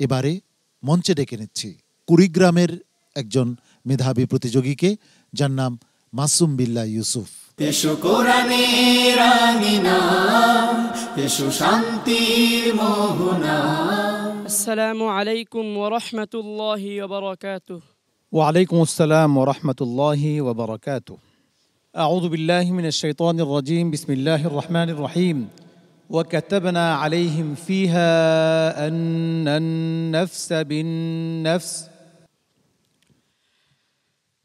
এবারে মঞ্চে ডেকে নিচ্ছি কুড়িগ্রামের একজন মেধাবী প্রতিযোগীকে, যার নাম মাসুম বিল্লাহ ইউসুফ। এসো কোরআনের আঙিনা, এসো শান্তির মোহনা। আসসালামু আলাইকুম ওয়া রাহমাতুল্লাহি ওয়া বারাকাতুহু। ওয়া আলাইকুম আসসালাম ওয়া রাহমাতুল্লাহি ওয়া বারাকাতুহু। আউযু বিল্লাহি মিনাশ শাইতানির রাজীম। বিসমিল্লাহির রহমানির রহিম। وكتبنا عليهم فيها أن النفس بالنفس.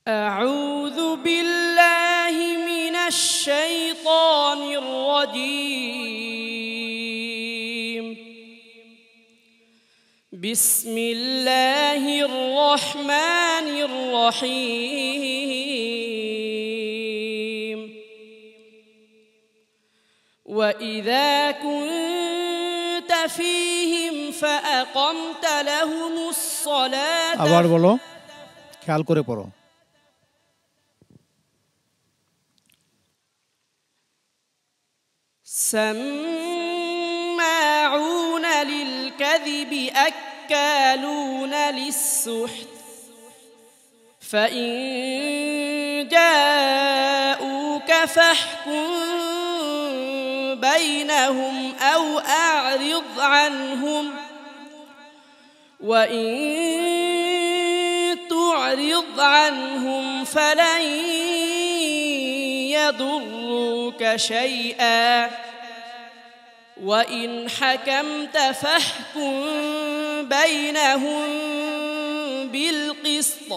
أعوذ بالله من الشيطان الرجيم. بسم الله الرحمن الرحيم. وإذا كنت فيهم فأقمت لهم الصلاة. আবার বলো, খেয়াল করে পড়ো। سماعون للكذب أكالون للسحت فإن جاءوك فاحكم بينهم أو أعرض عنهم وإن تعرض عنهم فلن يضروك شيئا وإن حكمت فاحكم بينهم بالقسط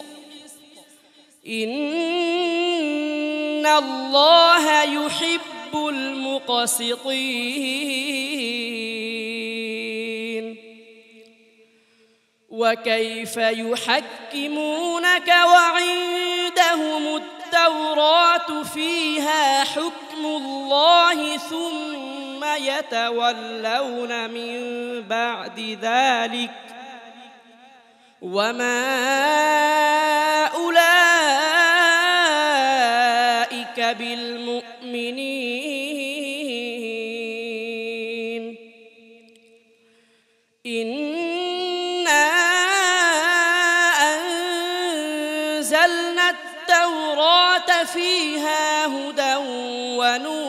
إن الله يحب المقسطين. وكيف يحكمونك وعندهم التوراة فيها حكم الله ثم يتولون من بعد ذلك وما أولئك بالمؤمنين. إنا أنزلنا التوراة فيها هدى ونور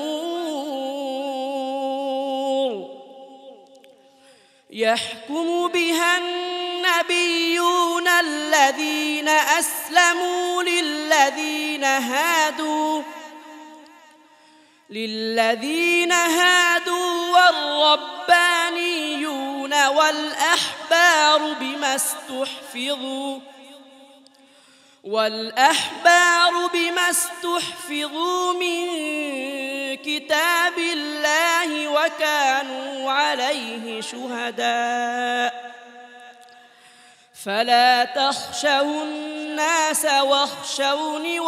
يحكم بها النبيون الذين أسلموا للذين هادوا والربانيون والأحبار بما استحفظوا من كتاب الله وكانوا عليه شهداء فلا تخشوا الناس واخشوني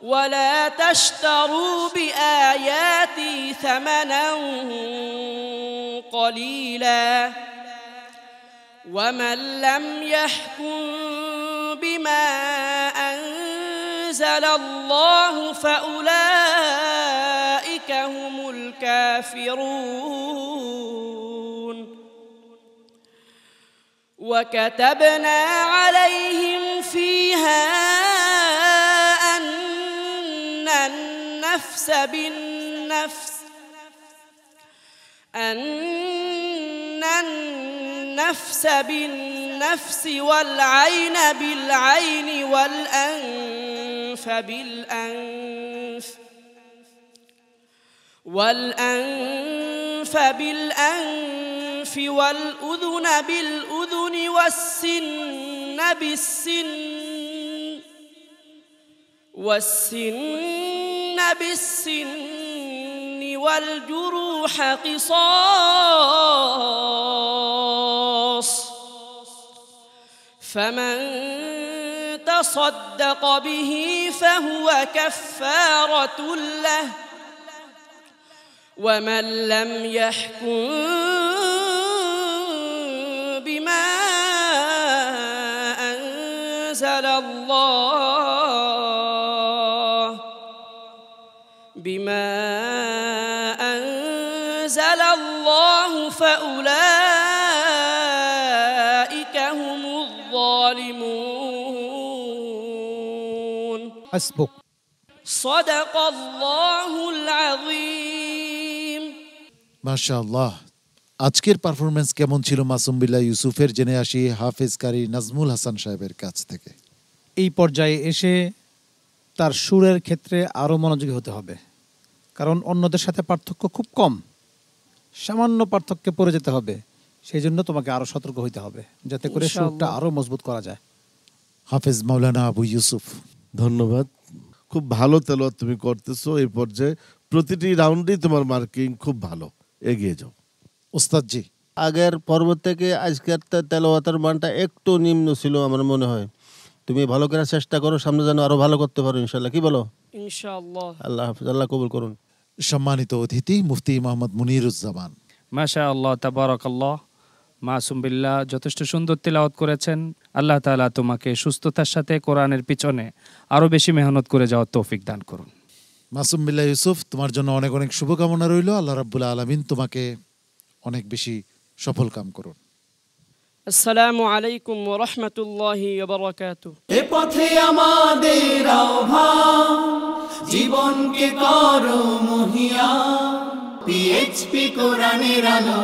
ولا تشتروا بآياتي ثمنا قليلا ومن لم يحكم بما أنزل الله فأولئك هم الكافرون. وكتبنا عليهم فيها أن النفس بالنفس والعين بالعين والأنف بالأنف والأذن بالأذن والسن بالسن والجروح قصاص فمن تصدق به فهو كفارة له ومن لم يحكم بما أنزل الله فأولئك হাসবুক। صدق الله العظيم. মাশাআল্লাহ। আজকের পারফরমেন্স কেমন ছিল মাসুম বিল্লাহ ইউসুফের, জেনে আসি হাফেজ কারি নাজমুল হাসান সাহেবের কাছ থেকে। এই পর্যায়ে এসে তার সুরের ক্ষেত্রে আরও মনোযোগী হতে হবে, কারণ অন্যদের সাথে পার্থক্য খুব কম, সামান্য পার্থক্যে পড়ে যেতে হবে। সেই জন্য তোমাকে আরও সতর্ক হইতে হবে, যাতে করে ইনশাআল্লাহ। সুরটা আরও মজবুত করা যায়। হাফেজ মাওলানা আবু ইউসুফ। ধন্যবাদ। খুব ভালো তেলাওয়াত তুমি করতেছো। এই পর্যায়ে প্রতিটি রাউন্ডেই তোমার মার্কিং খুব ভালো, এগিয়ে যাও। ওস্তাদ জি। আগের পর্ব থেকে আজকের তেলাওয়াতের মানটা একটু নিম্ন ছিল আমার মনে হয়। তুমি ভালো করে চেষ্টা করো, সামনে যেন আরো ভালো করতে পারো ইনশাল্লাহ। কি বলো? ইনশাআল্লাহ। আল্লাহ হাফিজ, আল্লাহ কবুল করুন। সম্মানিত অতিথি মুফতি মোহাম্মদ মুনিরুজ্জামান। মাশাআল্লাহ, তাবারাকাল্লাহ। মাসুম বিল্লাহ যথেষ্ট সুন্দর তিলাওয়াত করেছেন। আল্লাহ তাআলা তোমাকে সুস্থতার সাথে কোরআনের পিছনে আরো বেশি মেহনত করে যাওয়ার তৌফিক দান করুন। মাসুম বিল্লাহ ইউসুফ, তোমার জন্য অনেক অনেক শুভকামনা রইল। আল্লাহ রাব্বুল আলামিন তোমাকে অনেক বেশি সফল কাম করুন। আসসালামু আলাইকুম ওয়া রাহমাতুল্লাহি ওয়া বারাকাতুহু। এ পথে আমাদের আহ্বান, জীবনকে করো মহিয়া, পিএইচপি কোরআনের আলো।